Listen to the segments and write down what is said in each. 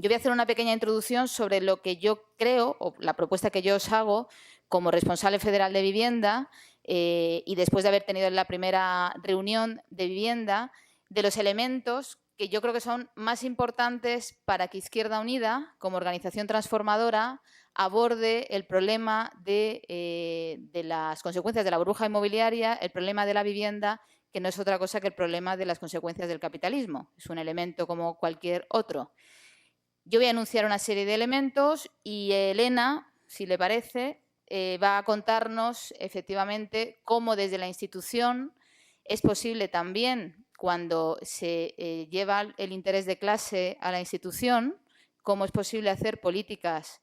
Yo voy a hacer una pequeña introducción sobre lo que yo creo, o la propuesta que yo os hago como responsable federal de vivienda, y después de haber tenido la primera reunión de vivienda, de los elementos que yo creo que son más importantes para que Izquierda Unida, como organización transformadora, aborde el problema de las consecuencias de la burbuja inmobiliaria, el problema de la vivienda, que no es otra cosa que el problema de las consecuencias del capitalismo. Es un elemento como cualquier otro. Yo voy a anunciar una serie de elementos y Elena, si le parece, va a contarnos efectivamente cómo desde la institución es posible también, cuando se lleva el interés de clase a la institución, cómo es posible hacer políticas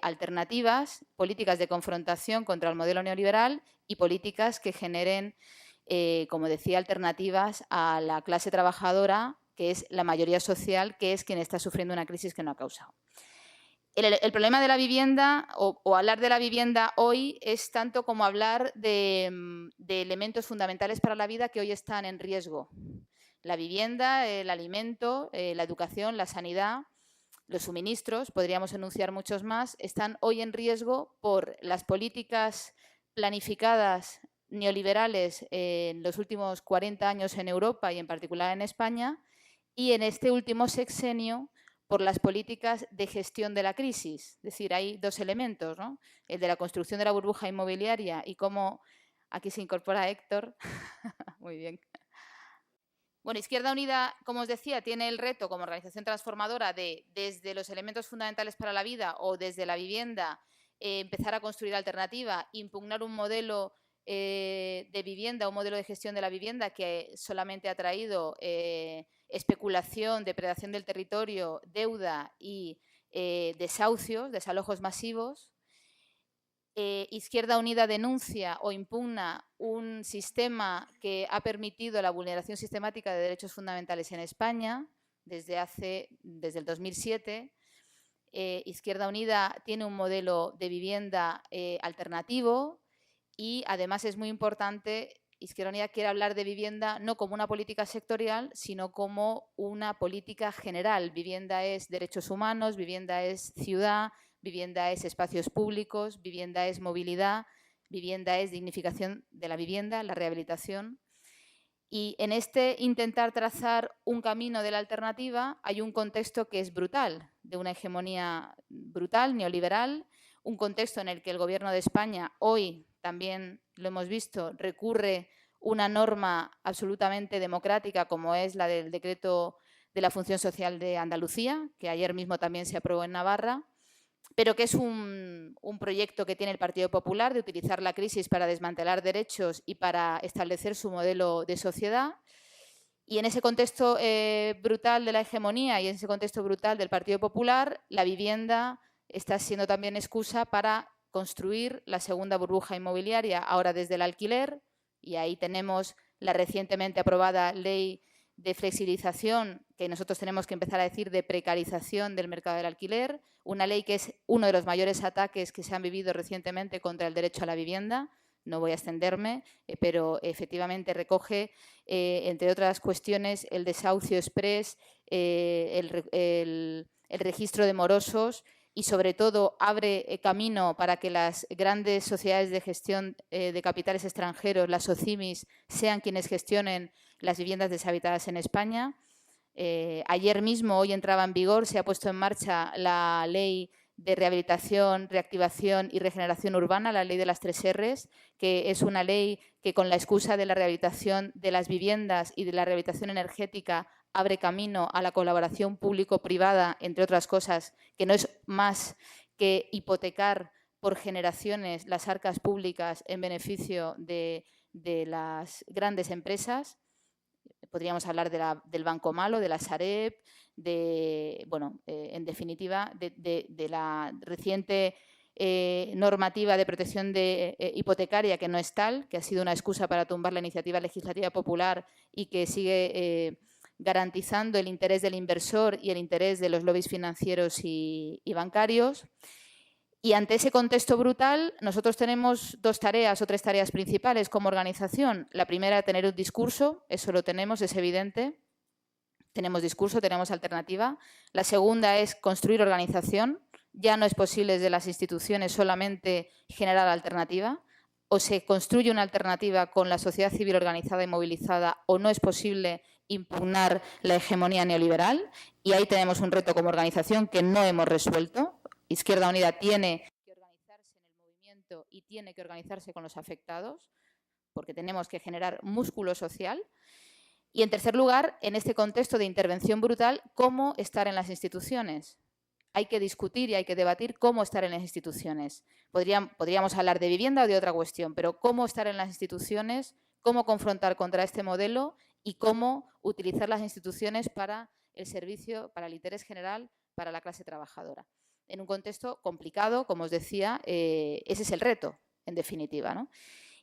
alternativas, políticas de confrontación contra el modelo neoliberal y políticas que generen, como decía, alternativas a la clase trabajadora, que es la mayoría social, que es quien está sufriendo una crisis que no ha causado. El problema de la vivienda, o hablar de la vivienda hoy, es tanto como hablar de elementos fundamentales para la vida que hoy están en riesgo. La vivienda, el alimento, la educación, la sanidad, los suministros, podríamos enunciar muchos más, están hoy en riesgo por las políticas planificadas neoliberales en los últimos 40 años en Europa y en particular en España, y en este último sexenio por las políticas de gestión de la crisis. Es decir, hay dos elementos, ¿no? El de la construcción de la burbuja inmobiliaria y cómo aquí se incorpora Héctor. Muy bien. Bueno, Izquierda Unida, como os decía, tiene el reto como organización transformadora de, desde los elementos fundamentales para la vida o desde la vivienda, empezar a construir alternativa, impugnar un modelo de vivienda, un modelo de gestión de la vivienda que solamente ha traído especulación, depredación del territorio, deuda y desahucios, desalojos masivos. Izquierda Unida denuncia o impugna un sistema que ha permitido la vulneración sistemática de derechos fundamentales en España desde el 2007. Izquierda Unida tiene un modelo de vivienda alternativo y además es muy importante, Izquierda Unida quiere hablar de vivienda no como una política sectorial, sino como una política general. Vivienda es derechos humanos, vivienda es ciudad, vivienda es espacios públicos, vivienda es movilidad, vivienda es dignificación de la vivienda, la rehabilitación. Y en este intentar trazar un camino de la alternativa hay un contexto que es brutal, de una hegemonía brutal, neoliberal, un contexto en el que el Gobierno de España, hoy también lo hemos visto, recurre una norma absolutamente democrática como es la del decreto de la función social de Andalucía, que ayer mismo también se aprobó en Navarra, pero que es un proyecto que tiene el Partido Popular de utilizar la crisis para desmantelar derechos y para establecer su modelo de sociedad. Y en ese contexto brutal de la hegemonía y en ese contexto brutal del Partido Popular, la vivienda está siendo también excusa para construir la segunda burbuja inmobiliaria, ahora desde el alquiler, y ahí tenemos la recientemente aprobada ley de flexibilización, que nosotros tenemos que empezar a decir de precarización del mercado del alquiler, una ley que es uno de los mayores ataques que se han vivido recientemente contra el derecho a la vivienda. No voy a extenderme, pero efectivamente recoge, entre otras cuestiones, el desahucio exprés, el registro de morosos y, sobre todo, abre camino para que las grandes sociedades de gestión de capitales extranjeros, las SOCIMIs, sean quienes gestionen las viviendas deshabitadas en España. Ayer mismo, hoy entraba en vigor, se ha puesto en marcha la ley de rehabilitación, reactivación y regeneración urbana, la ley de las 3 Rs, que es una ley que, con la excusa de la rehabilitación de las viviendas y de la rehabilitación energética, abre camino a la colaboración público-privada, entre otras cosas, que no es más que hipotecar por generaciones las arcas públicas en beneficio de las grandes empresas. Podríamos hablar del Banco Malo, de la Sareb, en definitiva, de la reciente normativa de protección hipotecaria, que no es tal, que ha sido una excusa para tumbar la iniciativa legislativa popular y que sigue garantizando el interés del inversor y el interés de los lobbies financieros y bancarios. Y ante ese contexto brutal, nosotros tenemos 2 tareas o 3 tareas principales como organización. La primera, tener un discurso, eso lo tenemos, es evidente. tenemos discurso, tenemos alternativa. La segunda es construir organización. Ya no es posible desde las instituciones solamente generar alternativa. O se construye una alternativa con la sociedad civil organizada y movilizada, o no es posible impugnar la hegemonía neoliberal. Y ahí tenemos un reto como organización que no hemos resuelto. Izquierda Unida tiene que organizarse en el movimiento y tiene que organizarse con los afectados, porque tenemos que generar músculo social. Y, en tercer lugar, en este contexto de intervención brutal, ¿cómo estar en las instituciones? Hay que discutir y hay que debatir cómo estar en las instituciones. Podríamos hablar de vivienda o de otra cuestión, pero cómo estar en las instituciones, cómo confrontar contra este modelo y cómo utilizar las instituciones para el servicio, para el interés general, para la clase trabajadora. En un contexto complicado, como os decía, ese es el reto, en definitiva, ¿no?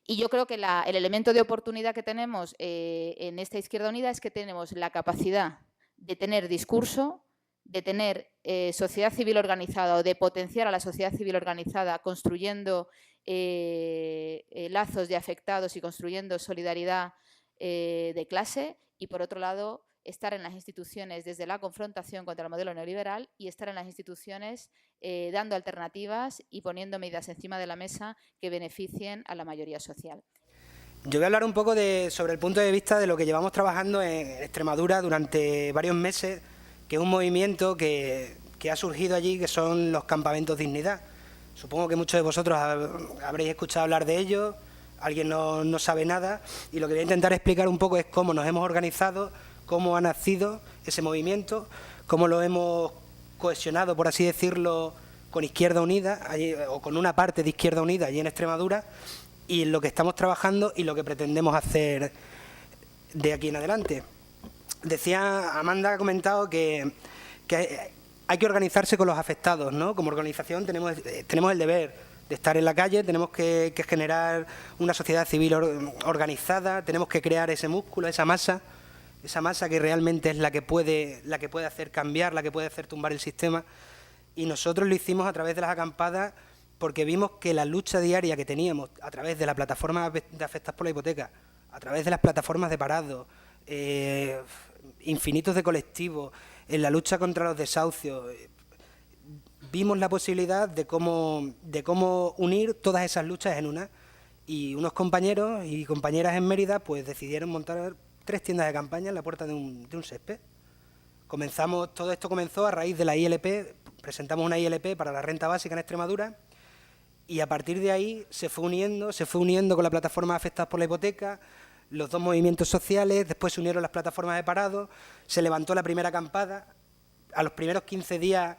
Y yo creo que el elemento de oportunidad que tenemos en esta Izquierda Unida es que tenemos la capacidad de tener discurso, de tener sociedad civil organizada o de potenciar a la sociedad civil organizada construyendo lazos de afectados y construyendo solidaridad de clase, y, por otro lado, estar en las instituciones desde la confrontación contra el modelo neoliberal y estar en las instituciones dando alternativas y poniendo medidas encima de la mesa que beneficien a la mayoría social. Yo voy a hablar un poco sobre el punto de vista de lo que llevamos trabajando en Extremadura durante varios meses, que es un movimiento que ha surgido allí, que son los campamentos Dignidad. Supongo que muchos de vosotros habréis escuchado hablar de ellos, alguien no sabe nada, y lo que voy a intentar explicar un poco es cómo nos hemos organizado, cómo ha nacido ese movimiento, cómo lo hemos cohesionado, por así decirlo, con Izquierda Unida, allí, o con una parte de Izquierda Unida allí en Extremadura, y lo que estamos trabajando y lo que pretendemos hacer de aquí en adelante. Decía, Amanda ha comentado que hay que organizarse con los afectados, ¿no? Como organización tenemos el deber de estar en la calle, tenemos que generar una sociedad civil organizada, tenemos que crear ese músculo, esa masa que realmente es la que puede hacer cambiar, la que puede hacer tumbar el sistema. Y nosotros lo hicimos a través de las acampadas porque vimos que la lucha diaria que teníamos a través de la plataforma de afectados por la hipoteca, a través de las plataformas de parados, infinitos de colectivos, en la lucha contra los desahucios, vimos la posibilidad de cómo unir todas esas luchas en una, y unos compañeros y compañeras en Mérida pues decidieron montar 3 tiendas de campaña en la puerta de un césped. Todo esto comenzó a raíz de la ILP, presentamos una ILP para la renta básica en Extremadura, y a partir de ahí se fue uniendo con la plataforma de afectados por la hipoteca, los 2 movimientos sociales, después se unieron las plataformas de parados, se levantó la primera acampada. A los primeros 15 días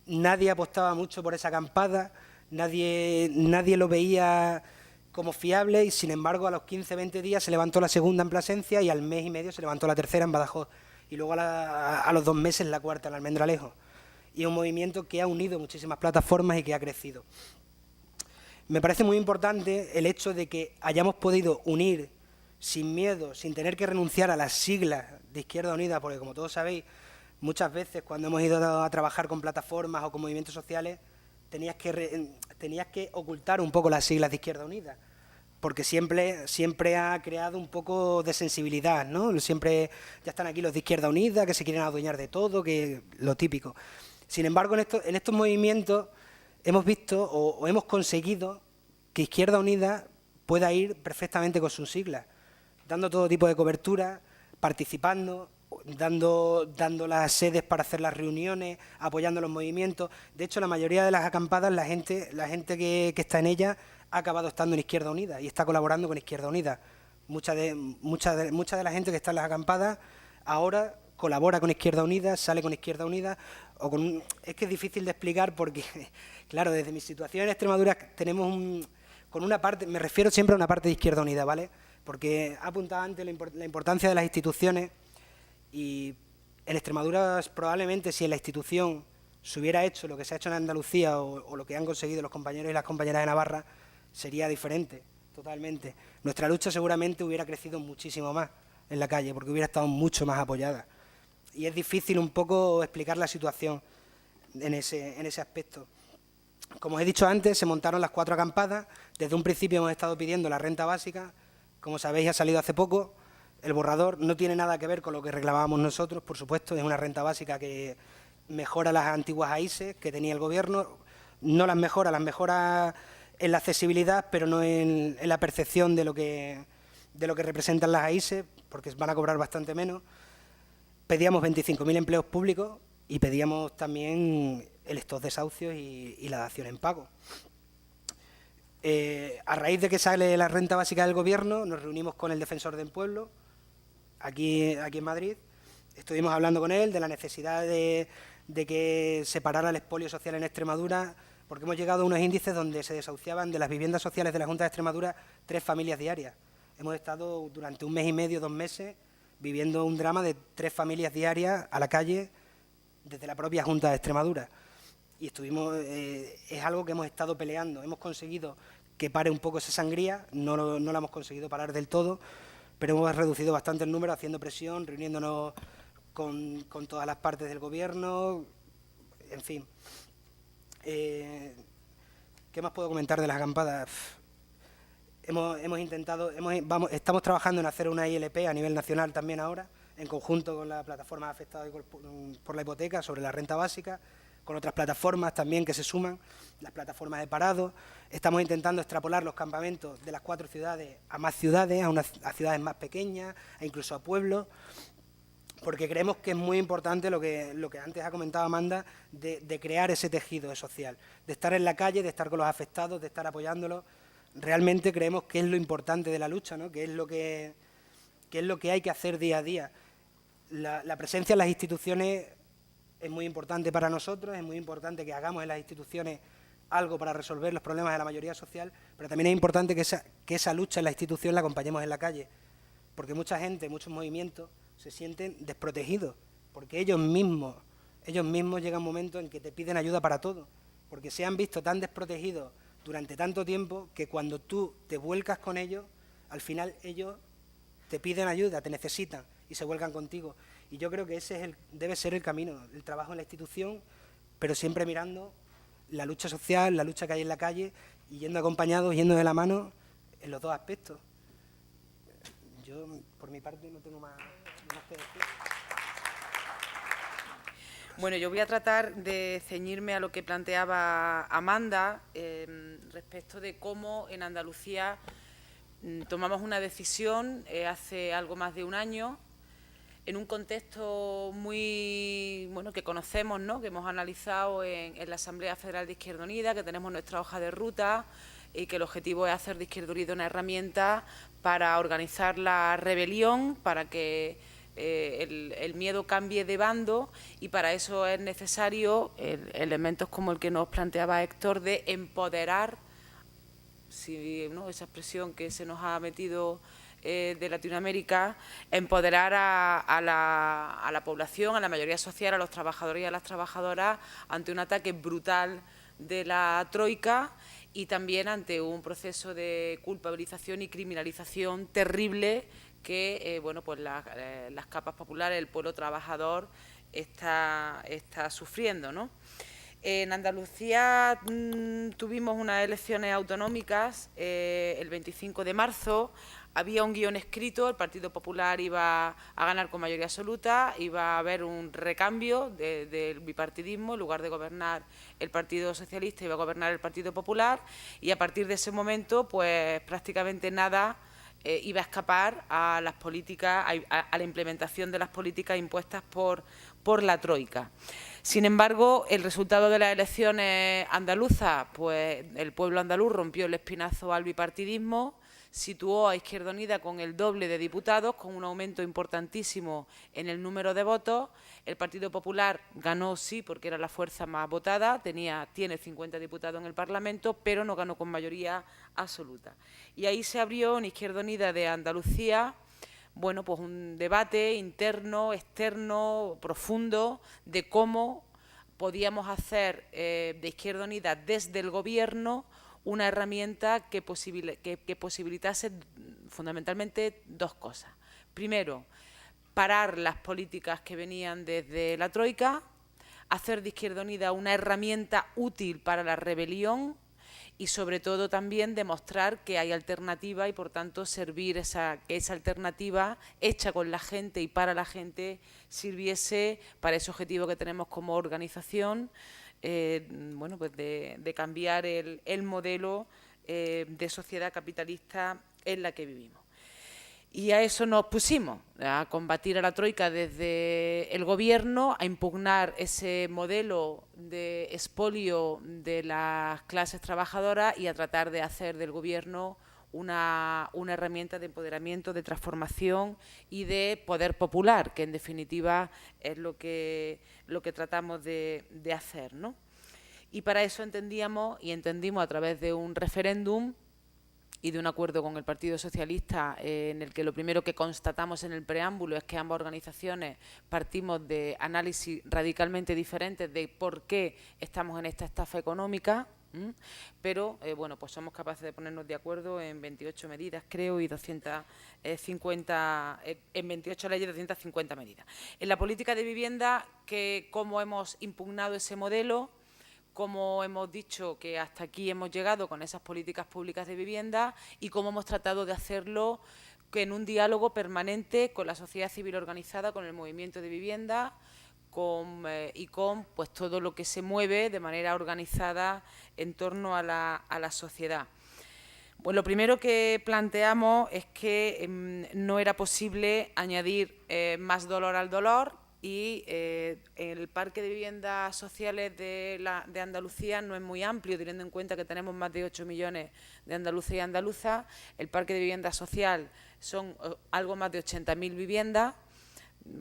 nadie apostaba mucho por esa acampada, nadie lo veía como fiable, y sin embargo a los 15-20 días se levantó la segunda en Plasencia y al mes y medio se levantó la tercera en Badajoz, y luego a los 2 meses la cuarta en Almendralejo. Y es un movimiento que ha unido muchísimas plataformas y que ha crecido. Me parece muy importante el hecho de que hayamos podido unir sin miedo, sin tener que renunciar a las siglas de Izquierda Unida, porque, como todos sabéis, muchas veces cuando hemos ido a trabajar con plataformas o con movimientos sociales tenías que ocultar un poco las siglas de Izquierda Unida, porque siempre ha creado un poco de sensibilidad, ¿no? Siempre ya están aquí los de Izquierda Unida, que se quieren adueñar de todo, que lo típico. Sin embargo, en estos movimientos hemos visto o hemos conseguido que Izquierda Unida pueda ir perfectamente con sus siglas, dando todo tipo de cobertura, participando, dando las sedes para hacer las reuniones, apoyando los movimientos. De hecho, la mayoría de las acampadas, la gente que está en ellas ha acabado estando en Izquierda Unida y está colaborando con Izquierda Unida. Mucha de la gente que está en las acampadas ahora colabora con Izquierda Unida, sale con Izquierda Unida, es que es difícil de explicar porque, claro, desde mi situación en Extremadura tenemos con una parte, me refiero siempre a una parte de Izquierda Unida, ¿vale? Porque ha apuntado antes la importancia de las instituciones, y en Extremadura probablemente si en la institución se hubiera hecho lo que se ha hecho en Andalucía o lo que han conseguido los compañeros y las compañeras de Navarra, sería diferente, totalmente. Nuestra lucha seguramente hubiera crecido muchísimo más en la calle, porque hubiera estado mucho más apoyada. Y es difícil un poco explicar la situación en ese aspecto. Como os he dicho antes, se montaron las 4 acampadas. Desde un principio hemos estado pidiendo la renta básica. Como sabéis, ha salido hace poco. El borrador no tiene nada que ver con lo que reclamábamos nosotros, por supuesto, es una renta básica que mejora las antiguas AISE que tenía el Gobierno, no las mejora en la accesibilidad, pero no en la percepción de lo que representan las AISE, porque van a cobrar bastante menos. Pedíamos 25.000 empleos públicos y pedíamos también el stop de desahucios y la dación en pago. A raíz de que sale la renta básica del Gobierno, nos reunimos con el Defensor del Pueblo, aquí en Madrid. Estuvimos hablando con él de la necesidad de que se parara el expolio social en Extremadura, porque hemos llegado a unos índices donde se desahuciaban de las viviendas sociales de la Junta de Extremadura 3 familias diarias. Hemos estado durante 1 mes y medio, 2 meses, viviendo un drama de 3 familias diarias a la calle desde la propia Junta de Extremadura. Y es algo que hemos estado peleando. Hemos conseguido que pare un poco esa sangría, no la hemos conseguido parar del todo, pero hemos reducido bastante el número, haciendo presión, reuniéndonos con todas las partes del Gobierno, en fin. ¿Qué más puedo comentar de las acampadas? Estamos trabajando en hacer una ILP a nivel nacional también ahora, en conjunto con la plataforma afectada por la hipoteca sobre la renta básica, con otras plataformas también que se suman, las plataformas de parados. Estamos intentando extrapolar los campamentos de las 4 ciudades a más ciudades, a ciudades más pequeñas, e incluso a pueblos, porque creemos que es muy importante lo que antes ha comentado Amanda, de crear ese tejido social, de estar en la calle, de estar con los afectados, de estar apoyándolos. Realmente creemos que es lo importante de la lucha, ¿no? que es lo que hay que hacer día a día. La presencia en las instituciones es muy importante para nosotros, es muy importante que hagamos en las instituciones algo para resolver los problemas de la mayoría social, pero también es importante que esa lucha en la institución la acompañemos en la calle, porque mucha gente, muchos movimientos se sienten desprotegidos, porque ellos mismos llegan un momento en que te piden ayuda para todo, porque se han visto tan desprotegidos durante tanto tiempo que cuando tú te vuelcas con ellos, al final ellos te piden ayuda, te necesitan y se vuelcan contigo. Y yo creo que ese debe ser el camino, el trabajo en la institución, pero siempre mirando la lucha social, la lucha que hay en la calle, y yendo acompañados, yendo de la mano en los dos aspectos. Yo, por mi parte, no tengo más que decir. Bueno, yo voy a tratar de ceñirme a lo que planteaba Amanda respecto de cómo en Andalucía tomamos una decisión hace algo más de un año, en un contexto muy, bueno, que conocemos, ¿no?, que hemos analizado en la Asamblea Federal de Izquierda Unida, que tenemos nuestra hoja de ruta y que el objetivo es hacer de Izquierda Unida una herramienta para organizar la rebelión, para que el miedo cambie de bando, y para eso es necesario elementos como el que nos planteaba Héctor, de empoderar, ¿no?, esa expresión que se nos ha metido de Latinoamérica, empoderar a la población, a la mayoría social, a los trabajadores y a las trabajadoras ante un ataque brutal de la troika y también ante un proceso de culpabilización y criminalización terrible que bueno, pues las capas populares, el pueblo trabajador está sufriendo, ¿no? En Andalucía tuvimos unas elecciones autonómicas el 25 de marzo. Había un guión escrito, el Partido Popular iba a ganar con mayoría absoluta, iba a haber un recambio del bipartidismo, en lugar de gobernar el Partido Socialista iba a gobernar el Partido Popular, y a partir de ese momento pues prácticamente nada iba a escapar a las políticas, a la implementación de las políticas impuestas por la troika. Sin embargo, el resultado de las elecciones andaluzas, pues el pueblo andaluz rompió el espinazo al bipartidismo, situó a Izquierda Unida con el doble de diputados, con un aumento importantísimo en el número de votos. El Partido Popular ganó, sí, porque era la fuerza más votada, tiene 50 diputados en el Parlamento, pero no ganó con mayoría absoluta. Y ahí se abrió en Izquierda Unida de Andalucía, bueno, pues un debate interno, externo, profundo, de cómo podíamos hacer de Izquierda Unida desde el Gobierno una herramienta que posibilitase fundamentalmente dos cosas. Primero, parar las políticas que venían desde la troika, hacer de Izquierda Unida una herramienta útil para la rebelión y sobre todo también demostrar que hay alternativa y por tanto servir que esa alternativa hecha con la gente y para la gente sirviese para ese objetivo que tenemos como organización, bueno, pues de cambiar el modelo de sociedad capitalista en la que vivimos. Y a eso nos pusimos, a combatir a la troika desde el gobierno, a impugnar ese modelo de expolio de las clases trabajadoras y a tratar de hacer del gobierno una herramienta de empoderamiento, de transformación y de poder popular, que en definitiva es lo que tratamos de hacer, ¿no? Y para eso entendimos a través de un referéndum y de un acuerdo con el Partido Socialista, en el que lo primero que constatamos en el preámbulo es que ambas organizaciones partimos de análisis radicalmente diferentes de por qué estamos en esta estafa económica, pero bueno, pues somos capaces de ponernos de acuerdo en 28 medidas, creo, y 250, en 28 leyes, 250 medidas. En la política de vivienda, cómo hemos impugnado ese modelo, cómo hemos dicho que hasta aquí hemos llegado con esas políticas públicas de vivienda y cómo hemos tratado de hacerlo en un diálogo permanente con la sociedad civil organizada, con el movimiento de vivienda y con pues, todo lo que se mueve de manera organizada en torno a la sociedad. Pues lo primero que planteamos es que no era posible añadir más dolor al dolor, y el parque de viviendas sociales de Andalucía no es muy amplio, teniendo en cuenta que tenemos más de 8 millones de andaluces y andaluzas. El parque de vivienda social son algo más de 80.000 viviendas,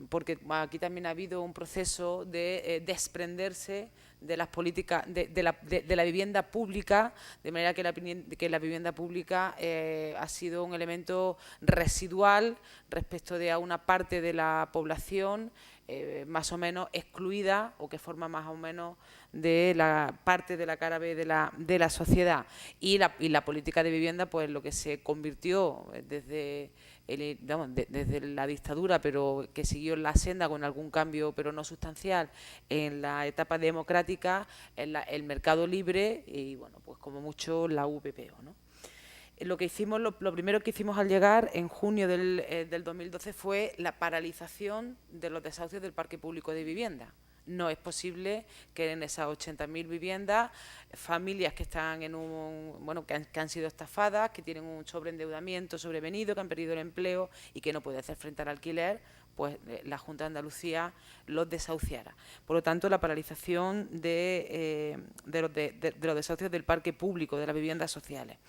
porque aquí también ha habido un proceso de desprenderse de las políticas de la vivienda pública, de manera que la vivienda pública ha sido un elemento residual respecto de a una parte de la población más o menos excluida o que forma más o menos de la parte de la cara B de la sociedad. Y la política de vivienda, pues lo que se convirtió desde la dictadura, pero que siguió en la senda con algún cambio, pero no sustancial, en la etapa democrática, el mercado libre y, bueno, pues como mucho la VPO, ¿no? Lo que hicimos, lo primero que hicimos al llegar en junio del 2012 fue la paralización de los desahucios del parque público de vivienda. No es posible que en esas 80.000 viviendas, familias que están que han sido estafadas, que tienen un sobreendeudamiento sobrevenido, que han perdido el empleo y que no pueden hacer frente al alquiler, pues la Junta de Andalucía los desahuciara. Por lo tanto, la paralización de los desahucios del parque público, de las viviendas sociales.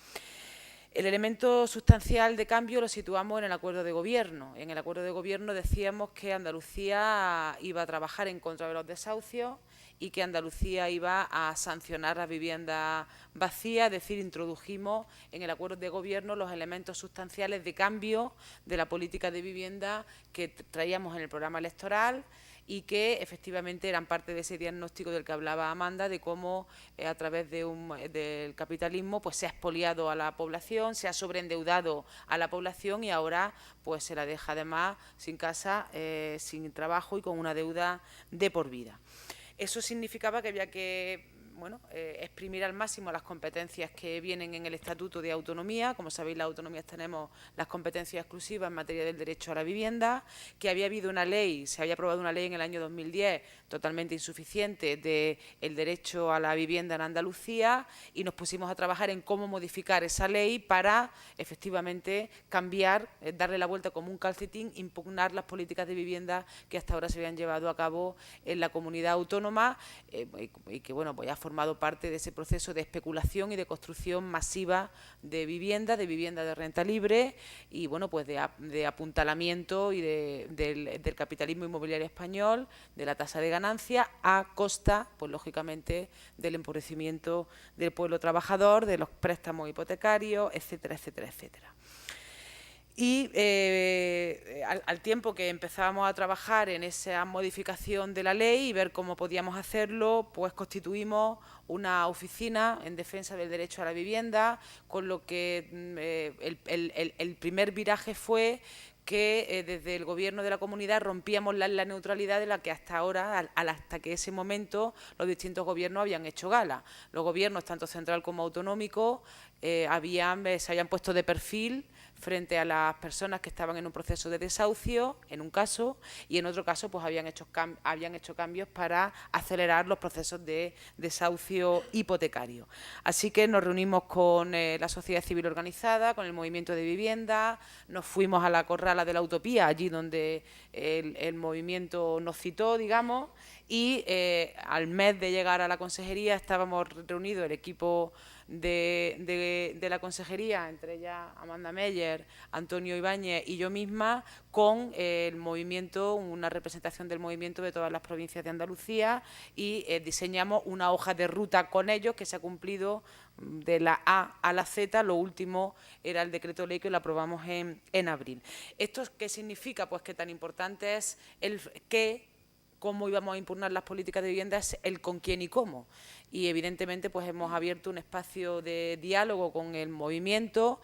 El elemento sustancial de cambio lo situamos en el acuerdo de gobierno. En el acuerdo de gobierno decíamos que Andalucía iba a trabajar en contra de los desahucios y que Andalucía iba a sancionar las viviendas vacías, es decir, introdujimos en el acuerdo de gobierno los elementos sustanciales de cambio de la política de vivienda que traíamos en el programa electoral y que efectivamente eran parte de ese diagnóstico del que hablaba Amanda, de cómo a través del capitalismo pues se ha expoliado a la población, se ha sobreendeudado a la población y ahora pues se la deja además sin casa, sin trabajo y con una deuda de por vida. Eso significaba que había que exprimir al máximo las competencias que vienen en el Estatuto de Autonomía. Como sabéis, las autonomías tenemos las competencias exclusivas en materia del derecho a la vivienda, que había habido una ley, se había aprobado una ley en el año 2010 totalmente insuficiente del derecho a la vivienda en Andalucía y nos pusimos a trabajar en cómo modificar esa ley para efectivamente cambiar, darle la vuelta como un calcetín, impugnar las políticas de vivienda que hasta ahora se habían llevado a cabo en la comunidad autónoma y que bueno, pues ya formado parte de ese proceso de especulación y de construcción masiva de vivienda de renta libre y bueno, pues de apuntalamiento y del capitalismo inmobiliario español, de la tasa de ganancia a costa, pues lógicamente, del empobrecimiento del pueblo trabajador, de los préstamos hipotecarios, etcétera, etcétera, etcétera. Y al tiempo que empezábamos a trabajar en esa modificación de la ley y ver cómo podíamos hacerlo, pues constituimos una oficina en defensa del derecho a la vivienda, con lo que el primer viraje fue que desde el Gobierno de la comunidad rompíamos la neutralidad de la que hasta ahora, hasta que ese momento, los distintos gobiernos habían hecho gala. Los gobiernos, tanto central como autonómico, se habían puesto de perfil frente a las personas que estaban en un proceso de desahucio, en un caso, y en otro caso pues habían hecho cambios para acelerar los procesos de desahucio hipotecario. Así que nos reunimos con la sociedad civil organizada, con el movimiento de vivienda, nos fuimos a la corrala de la Utopía, allí donde el movimiento nos citó, digamos, y al mes de llegar a la consejería estábamos reunidos el equipo de la consejería, entre ellas Amanda Meyer, Antonio Ibáñez y yo misma, con el movimiento, una representación del movimiento de todas las provincias de Andalucía, y diseñamos una hoja de ruta con ellos que se ha cumplido de la A a la Z. Lo último era el decreto ley que lo aprobamos en abril. ¿Esto qué significa? Pues que tan importante es el qué, cómo íbamos a impugnar las políticas de vivienda, es el con quién y cómo. Y evidentemente pues hemos abierto un espacio de diálogo con el movimiento.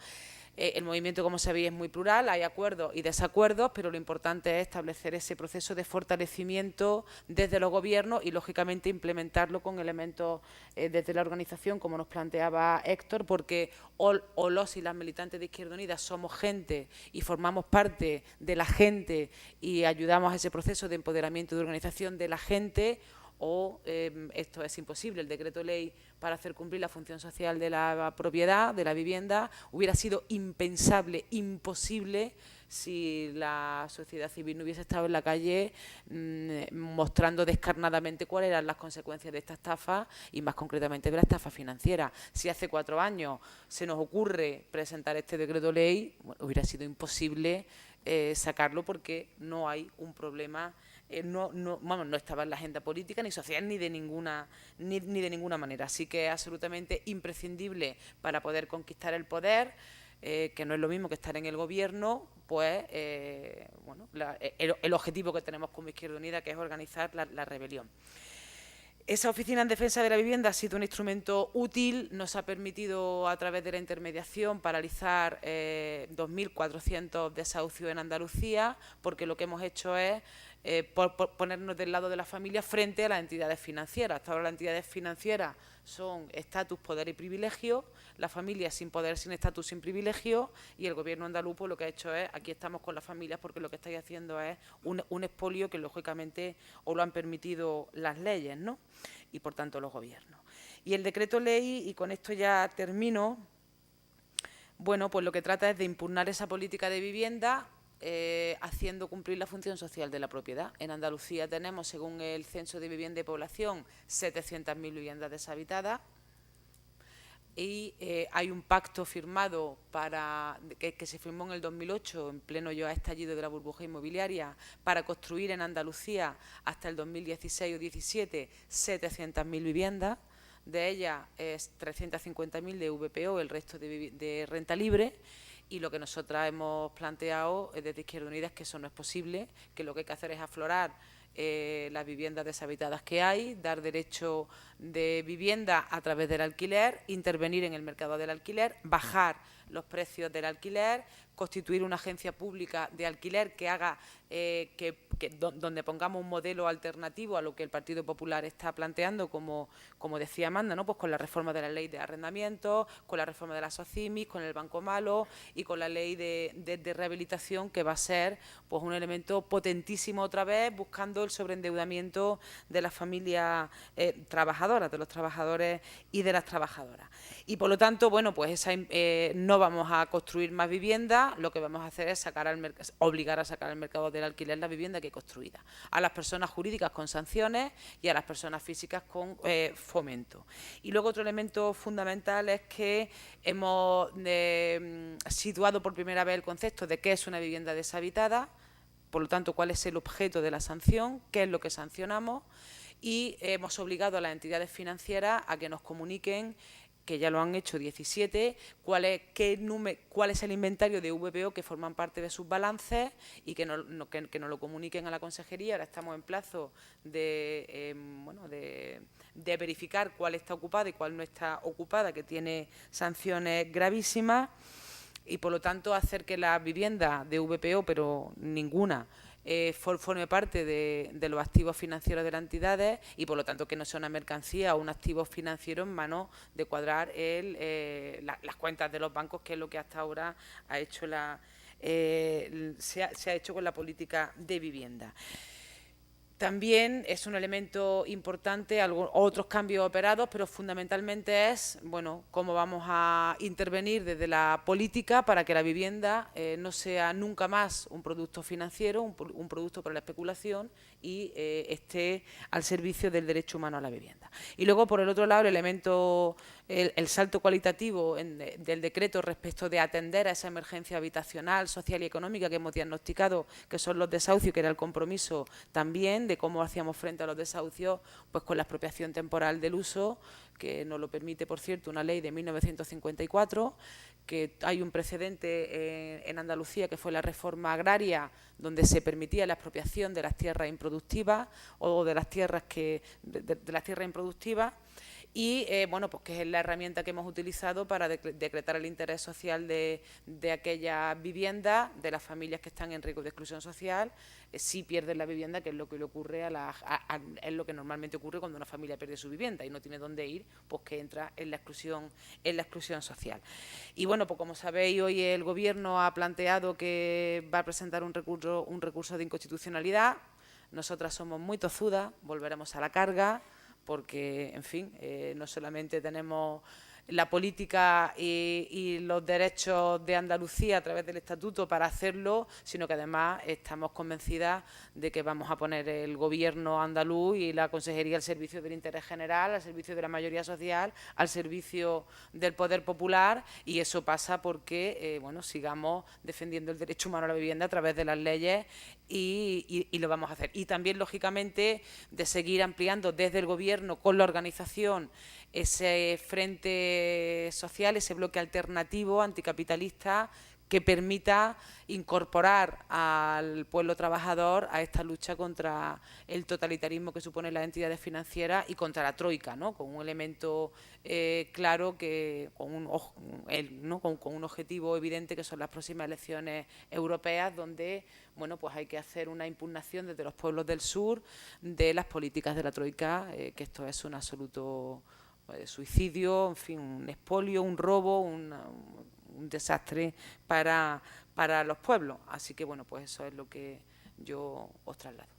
El movimiento, como sabéis, es muy plural, hay acuerdos y desacuerdos, pero lo importante es establecer ese proceso de fortalecimiento desde los gobiernos y, lógicamente, implementarlo con elementos desde la organización, como nos planteaba Héctor, porque o los y las militantes de Izquierda Unida somos gente y formamos parte de la gente y ayudamos a ese proceso de empoderamiento y de organización de la gente, o esto es imposible. El decreto ley para hacer cumplir la función social de la propiedad, de la vivienda, hubiera sido impensable, imposible, si la sociedad civil no hubiese estado en la calle mostrando descarnadamente cuáles eran las consecuencias de esta estafa y más concretamente de la estafa financiera. Si hace 4 años se nos ocurre presentar este decreto ley, bueno, hubiera sido imposible sacarlo porque no hay un problema. No estaba en la agenda política ni social ni de ninguna manera. Así que es absolutamente imprescindible para poder conquistar el poder, que no es lo mismo que estar en el gobierno, pues el objetivo que tenemos como Izquierda Unida, que es organizar la rebelión. Esa oficina en defensa de la vivienda ha sido un instrumento útil, nos ha permitido a través de la intermediación paralizar 2.400 desahucios en Andalucía, porque lo que hemos hecho es ponernos del lado de la familia frente a las entidades financieras. Hasta ahora las entidades financieras son estatus, poder y privilegio, la familia sin poder, sin estatus, sin privilegio, y el gobierno andaluz pues, lo que ha hecho es, aquí estamos con las familias porque lo que estáis haciendo es un expolio que lógicamente os lo han permitido las leyes, ¿no? Y por tanto los gobiernos. Y el decreto ley, y con esto ya termino, bueno, pues lo que trata es de impugnar esa política de vivienda haciendo cumplir la función social de la propiedad. En Andalucía tenemos, según el Censo de Vivienda y Población, 700.000 viviendas deshabitadas, y hay un pacto firmado que se firmó en el 2008, en pleno ya estallido de la burbuja inmobiliaria, para construir en Andalucía hasta el 2016 o 2017 700.000 viviendas. De ellas es 350.000 de VPO, el resto de renta libre. Y lo que nosotras hemos planteado desde Izquierda Unida es que eso no es posible, que lo que hay que hacer es aflorar las viviendas deshabitadas que hay, dar derecho de vivienda a través del alquiler, intervenir en el mercado del alquiler, bajar los precios del alquiler, constituir una agencia pública de alquiler que haga donde pongamos un modelo alternativo a lo que el Partido Popular está planteando, como decía Amanda, ¿no? Pues con la reforma de la ley de arrendamientos, con la reforma de las SOCIMIS, con el Banco Malo y con la ley de rehabilitación, que va a ser pues un elemento potentísimo otra vez, buscando el sobreendeudamiento de las familias trabajadoras, de los trabajadores y de las trabajadoras. Y por lo tanto, bueno, pues no vamos a construir más viviendas, lo que vamos a hacer es obligar a sacar al mercado del alquiler la vivienda que hay construida, a las personas jurídicas con sanciones y a las personas físicas con fomento. Y luego otro elemento fundamental es que hemos situado por primera vez el concepto de qué es una vivienda deshabitada, por lo tanto, cuál es el objeto de la sanción, qué es lo que sancionamos, y hemos obligado a las entidades financieras a que nos comuniquen, que ya lo han hecho 17, cuál es el inventario de VPO que forman parte de sus balances y que nos lo comuniquen a la consejería. Ahora estamos en plazo de verificar cuál está ocupada y cuál no está ocupada, que tiene sanciones gravísimas. y por lo tanto hacer que la vivienda de VPO, pero ninguna, forme parte de los activos financieros de las entidades y por lo tanto que no sea una mercancía o un activo financiero en manos de cuadrar las cuentas de los bancos, que es lo que hasta ahora ha hecho se ha hecho con la política de vivienda. También es un elemento importante, otros cambios operados, pero fundamentalmente es, bueno, cómo vamos a intervenir desde la política para que la vivienda no sea nunca más un producto financiero, un producto para la especulación y esté al servicio del derecho humano a la vivienda. Y luego, por el otro lado, el elemento, el salto cualitativo del decreto respecto de atender a esa emergencia habitacional, social y económica que hemos diagnosticado, que son los desahucios, que era el compromiso también de cómo hacíamos frente a los desahucios, pues con la expropiación temporal del uso, que nos lo permite, por cierto, una ley de 1954, que hay un precedente en Andalucía, que fue la reforma agraria, donde se permitía la expropiación de las tierras improductivas o de las tierras de las tierras improductivas. Y, bueno, pues que es la herramienta que hemos utilizado para decretar el interés social de aquellas viviendas, de las familias que están en riesgo de exclusión social, si pierden la vivienda, que es lo que le ocurre es lo que normalmente ocurre cuando una familia pierde su vivienda y no tiene dónde ir, pues que entra en la exclusión social. Y bueno, pues como sabéis, hoy el Gobierno ha planteado que va a presentar un recurso de inconstitucionalidad. Nosotras somos muy tozudas, volveremos a la carga, porque, en fin, no solamente tenemos la política y los derechos de Andalucía a través del Estatuto para hacerlo, sino que además estamos convencidas de que vamos a poner el Gobierno andaluz y la Consejería al servicio del interés general, al servicio de la mayoría social, al servicio del poder popular, y eso pasa porque bueno, sigamos defendiendo el derecho humano a la vivienda a través de las leyes y lo vamos a hacer. Y también, lógicamente, de seguir ampliando desde el Gobierno con la organización ese frente social, ese bloque alternativo anticapitalista que permita incorporar al pueblo trabajador a esta lucha contra el totalitarismo que suponen las entidades financieras y contra la troika, ¿no? Con un elemento claro, con un objetivo evidente, que son las próximas elecciones europeas, donde, bueno, pues hay que hacer una impugnación desde los pueblos del sur de las políticas de la troika, que esto es un absoluto suicidio, en fin, un expolio, un robo, un desastre para los pueblos. Así que, bueno, pues eso es lo que yo os traslado.